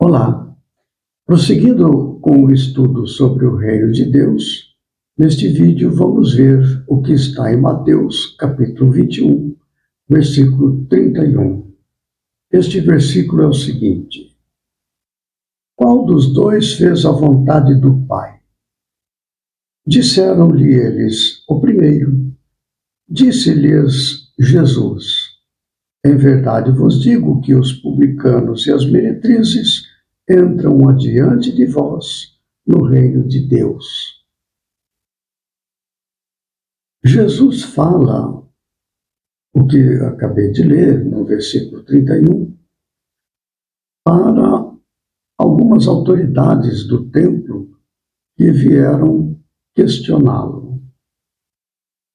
Olá, prosseguindo com o estudo sobre o Reino de Deus, neste vídeo vamos ver o que está em Mateus, capítulo 21, versículo 31. Este versículo é o seguinte: Qual dos dois fez a vontade do Pai? Disseram-lhe eles, o primeiro. Disse-lhes Jesus: Em verdade vos digo que os publicanos e as meretrizes entram adiante de vós no reino de Deus. Jesus fala o que acabei de ler no versículo 31 para algumas autoridades do templo que vieram questioná-lo.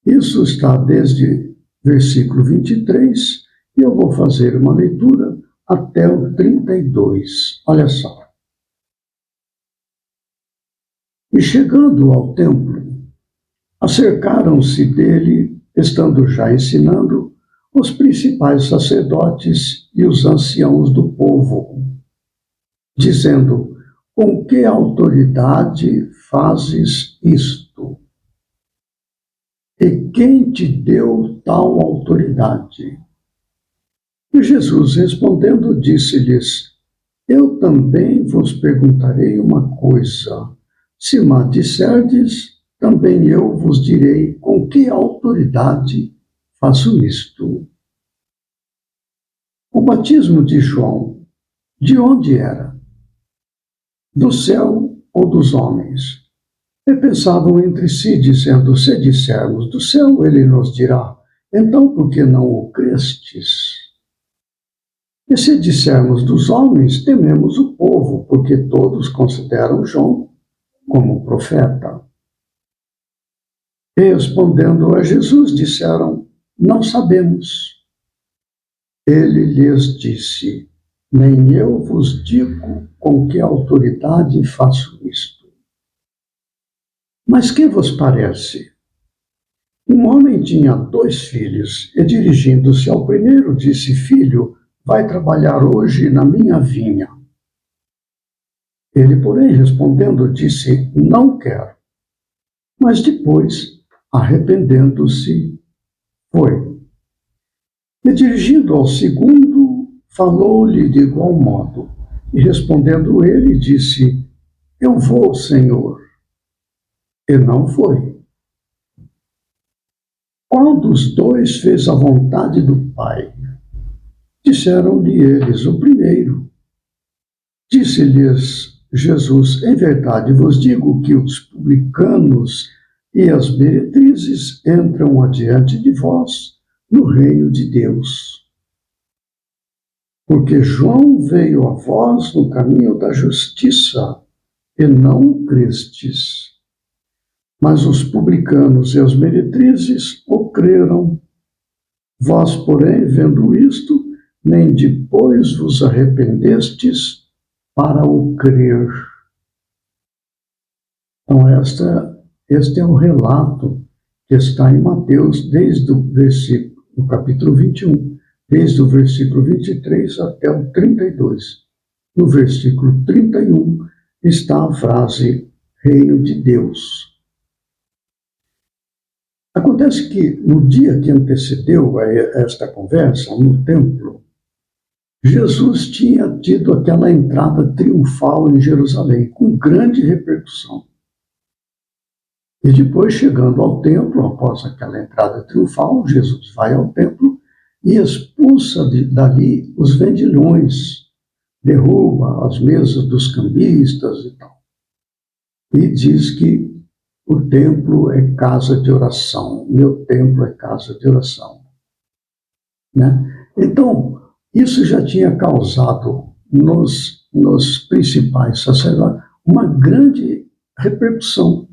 Isso está desde versículo 23 e eu vou fazer uma leitura até o 32. Olha só. E chegando ao templo, acercaram-se dele, estando já ensinando, os principais sacerdotes e os anciãos do povo, dizendo: Com que autoridade fazes isto? E quem te deu tal autoridade? E Jesus, respondendo, disse-lhes: Eu também vos perguntarei uma coisa. Se me disserdes, também eu vos direi com que autoridade faço isto. O batismo de João, de onde era? Do céu ou dos homens? E pensavam entre si, dizendo: Se dissermos do céu, ele nos dirá: Então por que não o crestes? E se dissermos dos homens, tememos o povo, porque todos consideram João como profeta. E respondendo a Jesus, disseram: Não sabemos. Ele lhes disse: Nem eu vos digo com que autoridade faço isto. Mas que vos parece? Um homem tinha 2 filhos, e dirigindo-se ao primeiro, disse: Filho, vai trabalhar hoje na minha vinha. Ele, porém, respondendo, disse: Não quero. Mas depois, arrependendo-se, foi. E dirigindo ao segundo, falou-lhe de igual modo. E respondendo ele, disse: Eu vou, Senhor. E não foi. Qual dos 2 fez a vontade do Pai? Disseram-lhe eles, o primeiro. Disse-lhes Jesus: Em verdade vos digo que os publicanos e as meretrizes entram adiante de vós no reino de Deus. Porque João veio a vós no caminho da justiça, e não o crestes. Mas os publicanos e as meretrizes o creram. Vós, porém, vendo isto, nem depois vos arrependestes para o crer. Então, este é o relato que está em Mateus, desde o versículo, no capítulo 21, desde o versículo 23 até o 32. No versículo 31 está a frase Reino de Deus. Acontece que no dia que antecedeu esta conversa, no templo, Jesus tinha tido aquela entrada triunfal em Jerusalém, com grande repercussão. E depois, chegando ao templo, após aquela entrada triunfal, Jesus vai ao templo e expulsa dali os vendilhões, derruba as mesas dos cambistas e tal. E diz que o templo é casa de oração, meu templo é casa de oração. Né? Então, isso já tinha causado nos principais sacerdotes uma grande repercussão.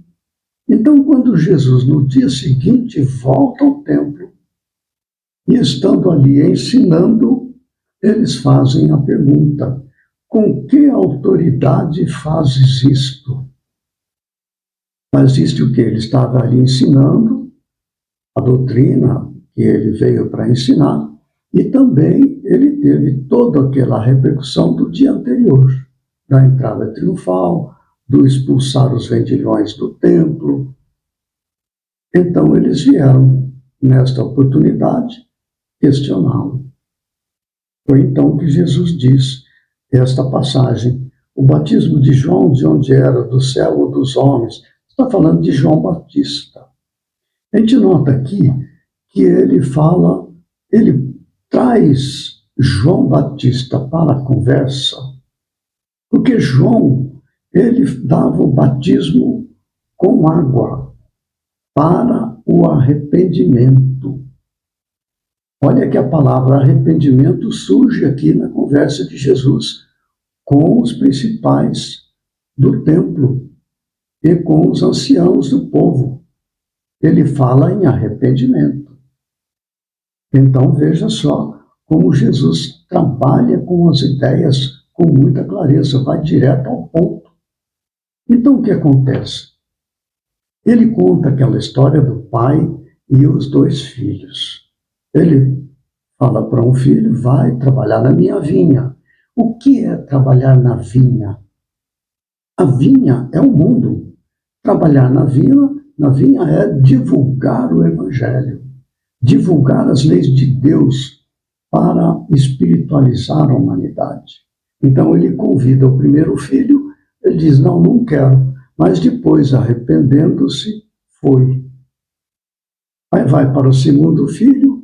Então, quando Jesus, no dia seguinte, volta ao templo, e estando ali ensinando, eles fazem a pergunta: com que autoridade fazes isto? Mas isto o que? Ele estava ali ensinando a doutrina que ele veio para ensinar, e também ele teve toda aquela repercussão do dia anterior. da entrada triunfal, do expulsar os vendilhões do templo. Então eles vieram, nesta oportunidade, questioná-lo. Foi então que Jesus diz esta passagem: o batismo de João, de onde era, do céu ou dos homens? Está falando de João Batista. A gente nota aqui que ele fala, ele traz João Batista para a conversa, porque João, ele dava o batismo com água para o arrependimento. Olha que a palavra arrependimento surge aqui na conversa de Jesus com os principais do templo e com os anciãos do povo. Ele fala em arrependimento. Então veja só como Jesus trabalha com as ideias com muita clareza, vai direto ao ponto. Então o que acontece? Ele conta aquela história do pai e os dois filhos. Ele fala para um filho: vai trabalhar na minha vinha. O que é trabalhar na vinha? A vinha é o mundo. Trabalhar na vinha é divulgar o evangelho, divulgar as leis de Deus para espiritualizar a humanidade. Então ele convida o primeiro filho, ele diz: não, não quero, mas depois, arrependendo-se, foi. Aí vai para o segundo filho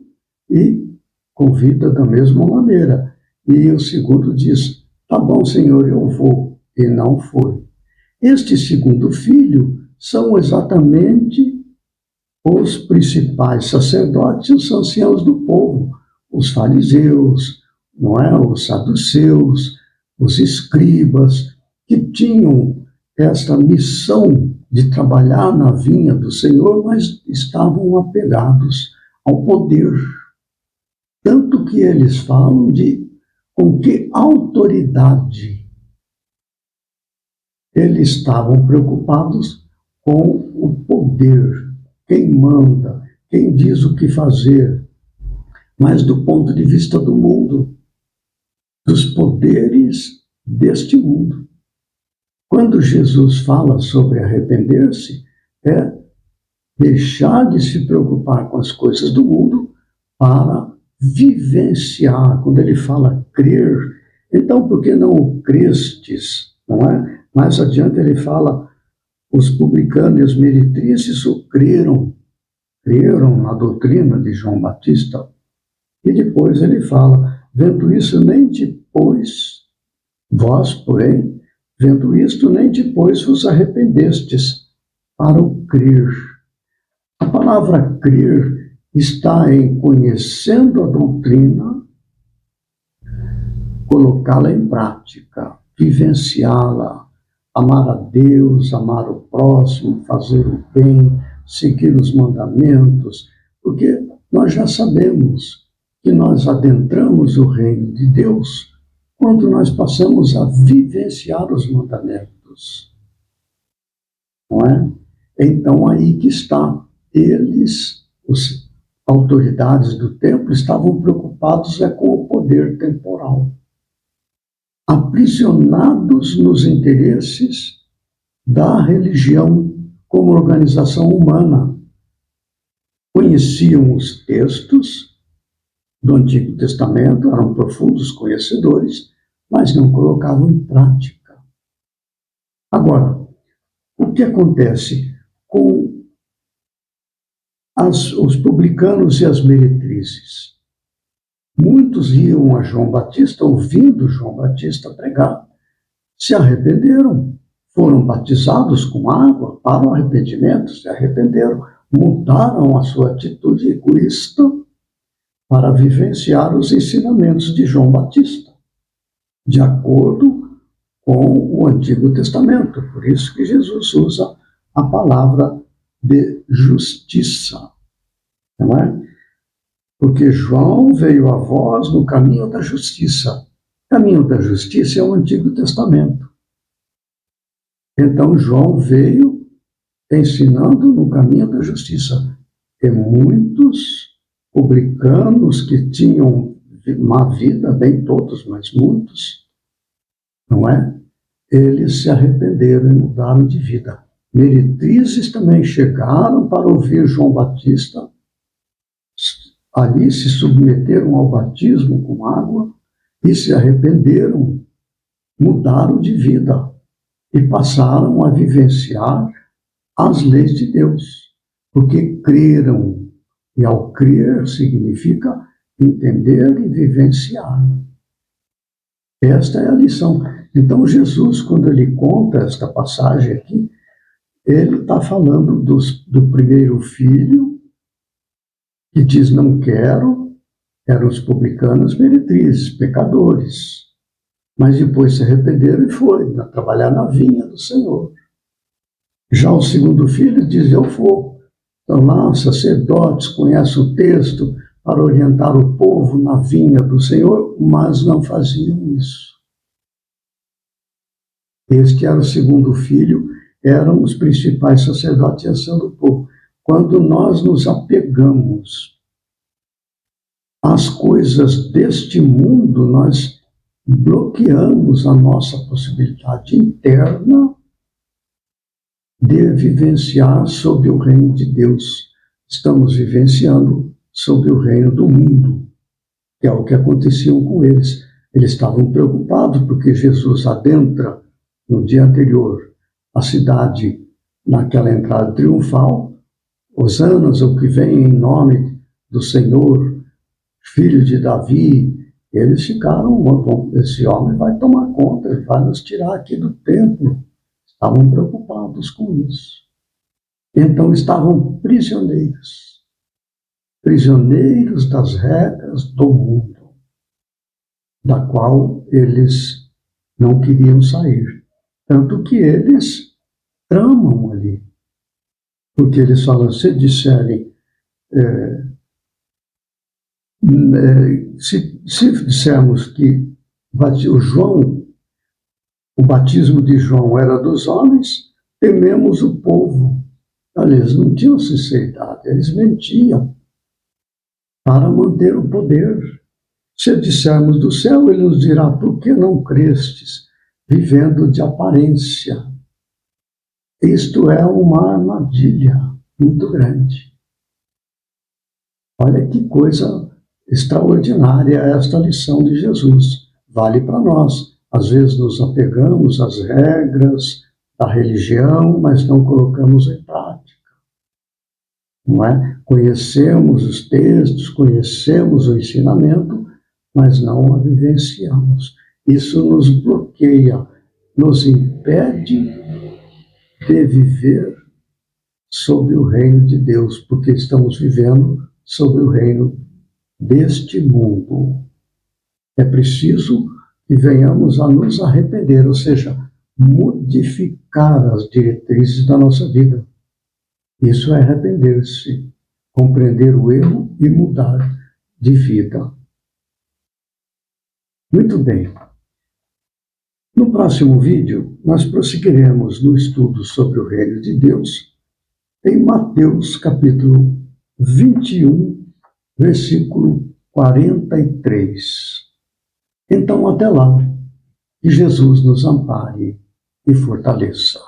e convida da mesma maneira. E o segundo diz: tá bom, Senhor, eu vou. E não foi. Este segundo filho são exatamente os principais sacerdotes e os anciãos do povo, os fariseus, não é? Os saduceus, os escribas, que tinham esta missão de trabalhar na vinha do Senhor, mas estavam apegados ao poder. Tanto que eles falam de com que autoridade eles estavam preocupados com o poder, quem manda, quem diz o que fazer, mas do ponto de vista do mundo, dos poderes deste mundo. Quando Jesus fala sobre arrepender-se, é deixar de se preocupar com as coisas do mundo para vivenciar. Quando ele fala crer, então por que não o crestes, não é? Mais adiante ele fala: os publicanos e as meretrizes creram na doutrina de João Batista. E depois ele fala: vendo isso, nem depois, vós, porém, vendo isto, nem depois vos arrependestes para o crer. A palavra crer está em conhecendo a doutrina, colocá-la em prática, vivenciá-la, amar a Deus, amar o próximo, fazer o bem, seguir os mandamentos, porque nós já sabemos que nós adentramos o reino de Deus quando nós passamos a vivenciar os mandamentos. Não é? Então aí que está. Eles, as autoridades do templo, estavam preocupados com o poder temporal, aprisionados nos interesses da religião como organização humana. Conheciam os textos do Antigo Testamento, eram profundos conhecedores, mas não colocavam em prática. Agora, o que acontece com os publicanos e as meretrizes? Muitos iam a João Batista, ouvindo João Batista pregar, se arrependeram, foram batizados com água para o arrependimento, se arrependeram, mudaram a sua atitude egoísta para vivenciar os ensinamentos de João Batista, de acordo com o Antigo Testamento. Por isso que Jesus usa a palavra de justiça, não é? Porque João veio a vós no caminho da justiça. O caminho da justiça é o Antigo Testamento. Então João veio ensinando no caminho da justiça. E muitos publicanos que tinham uma vida, bem todos, mas muitos, não é? eles se arrependeram e mudaram de vida. Meretrizes também chegaram para ouvir João Batista, ali se submeteram ao batismo com água e se arrependeram, mudaram de vida e passaram a vivenciar as leis de Deus, porque creram, e ao crer significa entender e vivenciar. Esta é a lição. Então Jesus, quando ele conta esta passagem aqui, ele está falando do primeiro filho, que diz não quero, eram os publicanos, meretrizes, pecadores. Mas depois se arrependeram e foram trabalhar na vinha do Senhor. Já o segundo filho diz, eu vou. Então lá, os sacerdotes conhecem o texto para orientar o povo na vinha do Senhor, mas não faziam isso. Este era o segundo filho, eram os principais sacerdotes e ação do povo. Quando nós nos apegamos às coisas deste mundo, nós bloqueamos a nossa possibilidade interna de vivenciar sob o reino de Deus. Estamos vivenciando sob o reino do mundo, que é o que acontecia com eles. Eles estavam preocupados porque Jesus adentra no dia anterior a cidade naquela entrada triunfal, Hosanas, o que vem em nome do Senhor, filho de Davi. Eles ficaram, esse homem vai tomar conta, ele vai nos tirar aqui do templo. Estavam preocupados com isso. Então estavam prisioneiros das regras do mundo, da qual eles não queriam sair. Tanto que eles tramam ali. Porque eles falam, se disserem, se dissermos que o batismo de João era dos homens, tememos o povo. Eles não tinham sinceridade, eles mentiam para manter o poder. Se dissermos do céu, ele nos dirá, por que não crestes, vivendo de aparência? Isto é uma armadilha muito grande. Olha que coisa extraordinária esta lição de Jesus. Vale para nós. Às vezes nos apegamos às regras da religião, mas não colocamos em prática. Não é? Conhecemos os textos, conhecemos o ensinamento, mas não a vivenciamos. Isso nos bloqueia, nos impede de viver sob o reino de Deus, porque estamos vivendo sob o reino deste mundo. É preciso que venhamos a nos arrepender, ou seja, modificar as diretrizes da nossa vida. Isso é arrepender-se, compreender o erro e mudar de vida. Muito bem. No próximo vídeo, nós prosseguiremos no estudo sobre o reino de Deus em Mateus capítulo 21, versículo 43. Então, até lá, que Jesus nos ampare e fortaleça.